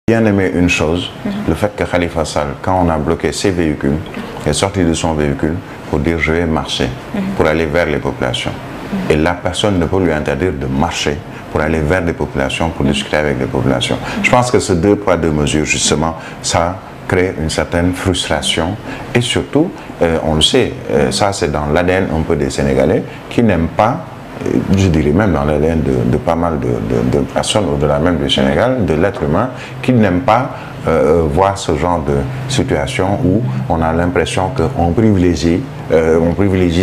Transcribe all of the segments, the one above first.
bien aimé une chose, le fait que Khalifa Sall, quand on a bloqué ses véhicules, est sorti de son véhicule pour dire je vais marcher, pour aller vers les populations. Et là, personne ne peut lui interdire de marcher pour aller vers les populations, pour discuter avec les populations. Je pense que ce 2 poids 2 mesures, justement, ça crée une certaine frustration. Et surtout, on le sait, ça c'est dans l'ADN un peu des Sénégalais, qui n'aiment pas, je dirais même dans l'ADN de pas mal de personnes, au-delà même du Sénégal, de l'être humain, qui n'aiment pas voir ce genre de situation où on a l'impression qu'on privilégie,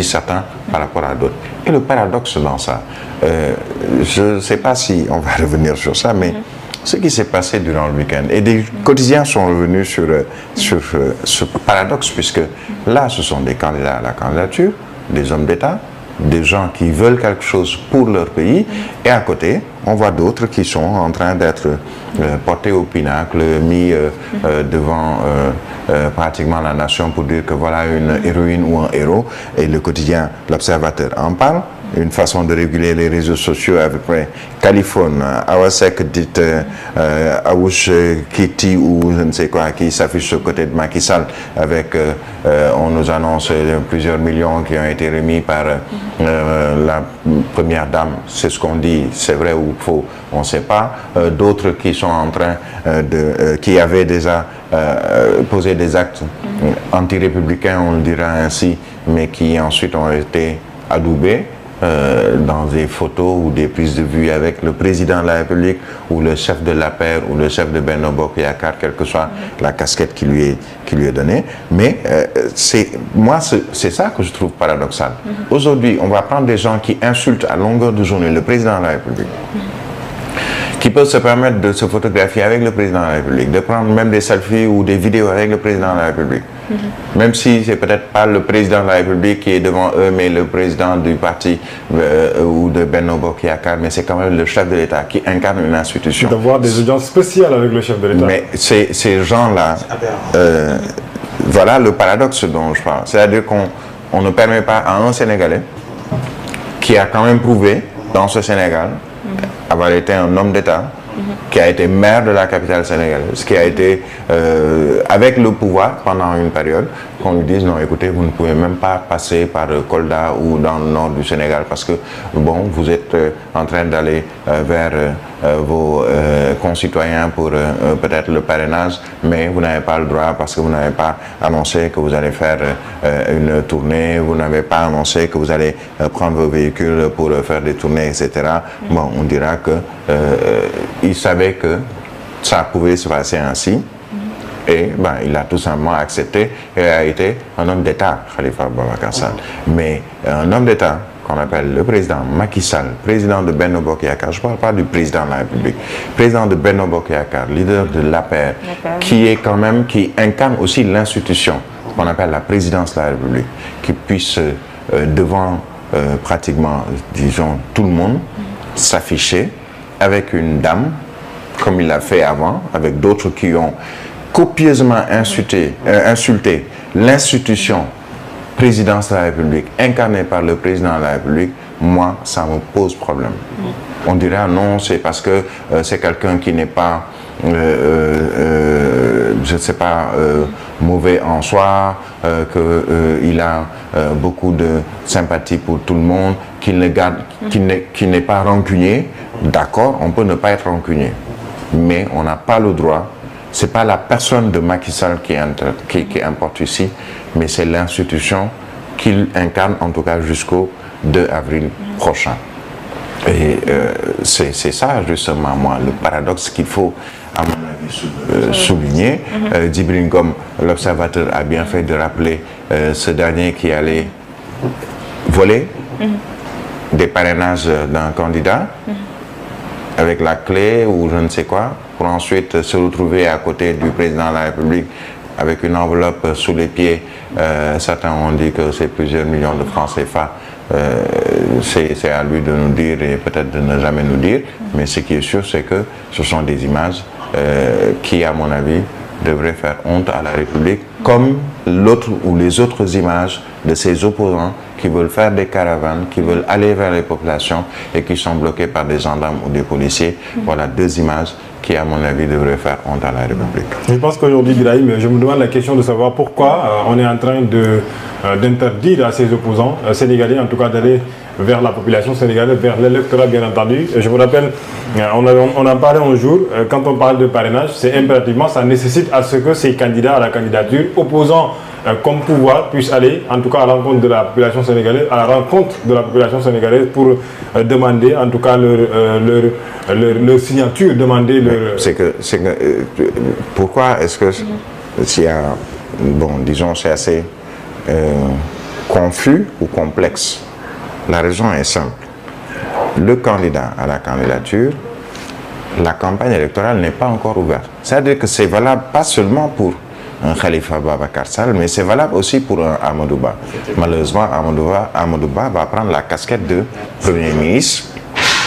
certains par rapport à d'autres. Et le paradoxe dans ça, je ne sais pas si on va revenir sur ça, mais ce qui s'est passé durant le week-end, et des quotidiens sont revenus sur ce paradoxe, puisque là, ce sont des candidats à la candidature, des hommes d'État, des gens qui veulent quelque chose pour leur pays, et à côté, on voit d'autres qui sont en train d'être portés au pinacle, mis devant pratiquement la nation pour dire que voilà une héroïne ou un héros, et le quotidien, l'Observateur en parle. Une façon de réguler les réseaux sociaux avec Caliphone, Awasek dit Awush Kitty ou je ne sais quoi qui s'affiche sur le côté de Macky Sall avec, on nous annonce plusieurs millions qui ont été remis par la première dame, c'est ce qu'on dit, c'est vrai ou faux, on ne sait pas. D'autres qui sont en train qui avaient déjà posé des actes anti-républicains, on le dira ainsi, mais qui ensuite ont été adoubés. Dans des photos ou des prises de vue avec le président de la République ou le chef de l'APR ou le chef de Benno Bokk Yakaar, quelle que soit la casquette qui lui est donnée. Mais c'est ça que je trouve paradoxal. Aujourd'hui, on va prendre des gens qui insultent à longueur de journée le président de la République, qui peuvent se permettre de se photographier avec le président de la République, de prendre même des selfies ou des vidéos avec le président de la République. Même si c'est peut-être pas le président de la République qui est devant eux, mais le président du parti ou de Benno Bokk Yakaar, mais c'est quand même le chef de l'État qui incarne une institution. D'avoir des audiences spéciales avec le chef de l'État. Mais ces gens-là, voilà le paradoxe dont je parle. C'est-à-dire qu'on ne permet pas à un Sénégalais qui a quand même prouvé dans ce Sénégal avoir été un homme d'État, qui a été maire de la capitale sénégalaise, qui a été avec le pouvoir pendant une période, qu'on lui dise non, écoutez, vous ne pouvez même pas passer par Kolda ou dans le nord du Sénégal parce que bon, vous êtes en train d'aller vers vos concitoyens pour peut-être le parrainage, mais vous n'avez pas le droit parce que vous n'avez pas annoncé que vous allez faire une tournée, vous n'avez pas annoncé que vous allez prendre vos véhicules pour faire des tournées, etc. Bon, on dira que il savait que ça pouvait se passer ainsi. Et il a tout simplement accepté et a été un homme d'État, Khalifa Ababacar Sall. Mais un homme d'État, qu'on appelle le président Macky Sall, président de Benno Bokk Yakaar, je ne parle pas du président de la République, président de Benno Bokk Yakaar, leader de l'APR, qui incarne aussi l'institution qu'on appelle la présidence de la République, qui puisse devant pratiquement, disons, tout le monde, s'afficher avec une dame, comme il l'a fait avant, avec d'autres qui ont copieusement insulté l'institution présidence de la République, incarnée par le président de la République, moi, ça me pose problème. On dira non, c'est parce que c'est quelqu'un qui n'est pas, je ne sais pas, mauvais en soi, qu'il a beaucoup de sympathie pour tout le monde, qu'il n'est pas rancunier. D'accord, on peut ne pas être rancunier, mais on n'a pas le droit. C'est pas la personne de Macky Sall qui importe ici, mais c'est l'institution qu'il incarne, en tout cas jusqu'au 2 avril prochain. Et c'est ça, justement, moi, le paradoxe qu'il faut, à mon avis, souligner. Djibril Ngom, l'Observateur, a bien fait de rappeler ce dernier qui allait voler des parrainages d'un candidat avec la clé ou je ne sais quoi, pour ensuite se retrouver à côté du président de la République avec une enveloppe sous les pieds. Certains ont dit que c'est plusieurs millions de francs CFA. C'est à lui de nous dire et peut-être de ne jamais nous dire. Mais ce qui est sûr, c'est que ce sont des images qui, à mon avis, devraient faire honte à la République, comme l'autre ou les autres images de ses opposants qui veulent faire des caravanes, qui veulent aller vers les populations et qui sont bloqués par des gendarmes ou des policiers. Voilà deux images qui, à mon avis, devraient faire honte à la République. Je pense qu'aujourd'hui, Birahim, je me demande la question de savoir pourquoi on est en train d'interdire à ses opposants sénégalais, en tout cas d'aller vers la population sénégalaise, vers l'électorat bien entendu. Je vous rappelle, on en parlait un jour, quand on parle de parrainage, c'est impérativement, ça nécessite à ce que ces candidats à la candidature, opposants comme pouvoir, puissent aller, en tout cas à la rencontre de la population sénégalaise, pour demander, en tout cas leur signature, demander leur... Pourquoi est-ce que s'il y a, bon, disons, c'est assez confus ou complexe? La raison est simple. Le candidat à la candidature, la campagne électorale n'est pas encore ouverte. C'est-à-dire que c'est valable pas seulement pour un Khalifa Babacar Sall, mais c'est valable aussi pour un Amadou Ba. Malheureusement, Amadou Ba va prendre la casquette de Premier ministre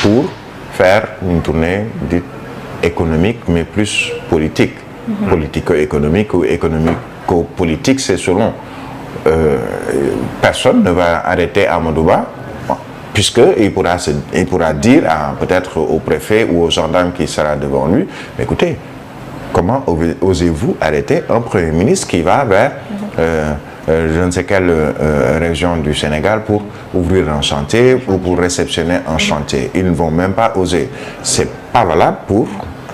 pour faire une tournée dite économique, mais plus politique. Politico-économique ou économico-politique, c'est selon. Personne ne va arrêter Amadou Ba, puisqu'il pourra dire peut-être au préfet ou au gendarme qui sera devant lui, écoutez, comment osez-vous arrêter un Premier ministre qui va vers je ne sais quelle région du Sénégal pour ouvrir un chantier ou pour réceptionner un chantier? Ils ne vont même pas oser. C'est pas valable pour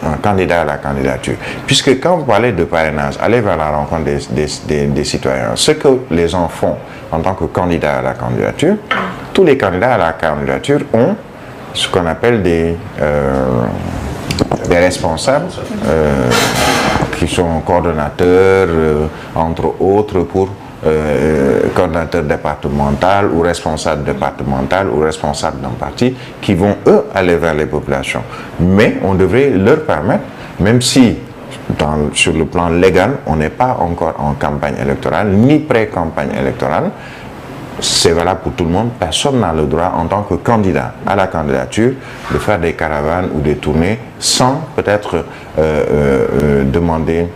un candidat à la candidature. Puisque quand vous parlez de parrainage, aller vers la rencontre des citoyens, ce que les gens font en tant que candidat à la candidature, tous les candidats à la candidature ont ce qu'on appelle des responsables qui sont coordonnateurs, entre autres, pour coordonnateur départemental ou responsable départemental ou responsable d'un parti, qui vont, eux, aller vers les populations. Mais on devrait leur permettre, même si sur le plan légal, on n'est pas encore en campagne électorale, ni pré-campagne électorale, c'est valable pour tout le monde. Personne n'a le droit, en tant que candidat à la candidature, de faire des caravanes ou des tournées sans peut-être demander,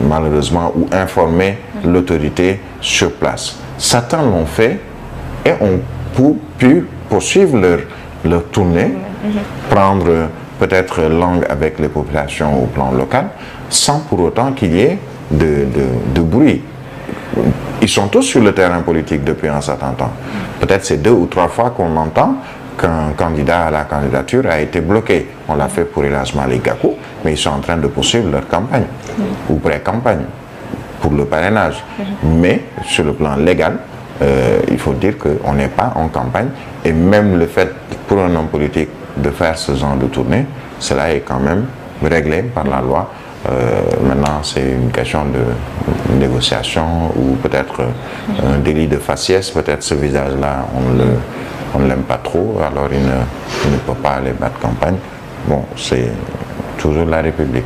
malheureusement, ou informer l'autorité sur place. Certains l'ont fait et ont pu poursuivre leur tournée, prendre peut-être langue avec les populations au plan local, sans pour autant qu'il y ait de bruit. Ils sont tous sur le terrain politique depuis un certain temps. Peut-être c'est 2 ou 3 fois qu'on entend qu'un candidat à la candidature a été bloqué. On l'a fait pour Elhadji Malick Gakou, mais ils sont en train de poursuivre leur campagne ou pré-campagne pour le parrainage. Mais sur le plan légal, il faut dire qu'on n'est pas en campagne, et même le fait pour un homme politique de faire ce genre de tournée, cela est quand même réglé par la loi. Maintenant, c'est une question de négociation ou peut-être un délit de faciès. Peut-être ce visage-là, on ne l'aime pas trop, alors il ne peut pas aller battre campagne. Bon, c'est toujours la République.